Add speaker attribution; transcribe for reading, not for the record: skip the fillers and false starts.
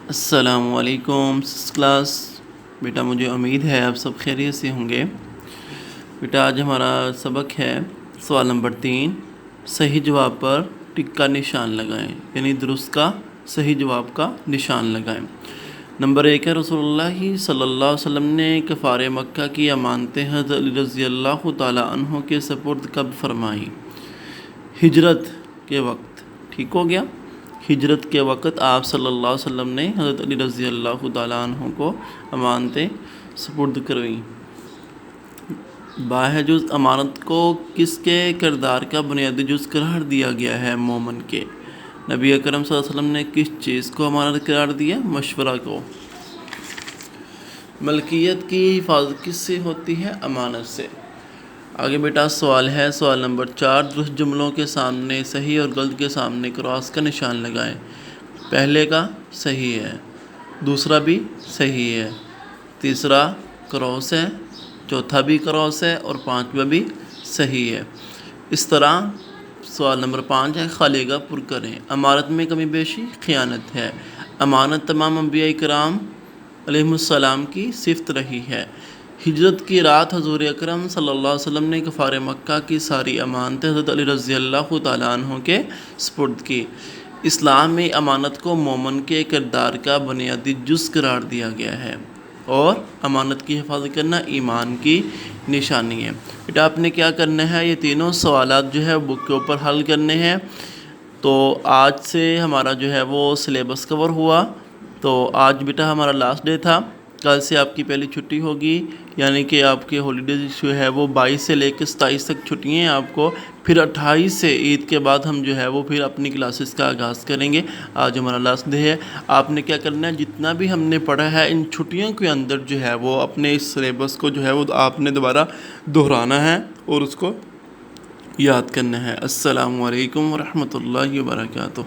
Speaker 1: السلام علیکم کلاس بیٹا، مجھے امید ہے آپ سب خیریت سے ہوں گے۔ بیٹا آج ہمارا سبق ہے سوال نمبر 3، صحیح جواب پر ٹک کا نشان لگائیں، یعنی درست کا صحیح جواب کا نشان لگائیں۔ نمبر 1 ہے، رسول اللہ صلی اللہ علیہ وسلم نے کفار مکہ کی امانتیں حضرت علی رضی اللہ تعالیٰ عنہ کے سپرد کب فرمائی؟ ہجرت کے وقت۔ ٹھیک ہو گیا، ہجرت کے وقت آپ صلی اللہ علیہ وسلم نے حضرت علی رضی اللہ تعالیٰ عنہ کو امانتیں سپرد کرویں۔ باہجز امانت کو کس کے کردار کا بنیادی جز قرار دیا گیا ہے؟ مومن کے۔ نبی اکرم صلی اللہ علیہ وسلم نے کس چیز کو امانت قرار دیا؟ مشورہ کو۔ ملکیت کی حفاظت کس سے ہوتی ہے؟ امانت سے۔ آگے بیٹا سوال ہے، سوال نمبر 4، درست جملوں کے سامنے صحیح اور غلط کے سامنے کراس کا نشان لگائیں۔ پہلے کا صحیح ہے، دوسرا بھی صحیح ہے، تیسرا کراس ہے، چوتھا بھی کراس ہے اور پانچواں بھی صحیح ہے۔ اس طرح سوال نمبر 5 ہے، خالی کا پر کریں۔ امانت میں کمی بیشی خیانت ہے۔ امانت تمام انبیاء کرام علیہم السلام کی صفت رہی ہے۔ ہجرت کی رات حضور اکرم صلی اللہ علیہ وسلم نے کفار مکہ کی ساری امانتیں حضرت علی رضی اللہ تعالیٰ عنہ کے سپرد کی۔ اسلام میں امانت کو مومن کے کردار کا بنیادی جز قرار دیا گیا ہے اور امانت کی حفاظت کرنا ایمان کی نشانی ہے۔ بیٹا آپ نے کیا کرنا ہے، یہ تینوں سوالات جو ہے بک کے اوپر حل کرنے ہیں۔ تو آج سے ہمارا جو ہے وہ سلیبس کور ہوا۔ تو آج بیٹا ہمارا لاسٹ ڈے تھا، کل سے آپ کی پہلی چھٹی ہوگی، یعنی کہ آپ کے ہالیڈیز جو ہے وہ 22 سے لے کے 27 تک چھٹیاں ہیں آپ کو، پھر 28 سے عید کے بعد ہم جو ہے وہ پھر اپنی کلاسز کا آغاز کریں گے۔ آج ہمارا لاسٹ ڈے ہے۔ آپ نے کیا کرنا ہے، جتنا بھی ہم نے پڑھا ہے ان چھٹیوں کے اندر جو ہے وہ اپنے اس سلیبس کو جو ہے وہ آپ نے دوبارہ دہرانا ہے اور اس کو یاد کرنا ہے۔ السلام علیکم ورحمۃ اللہ وبرکاتہ۔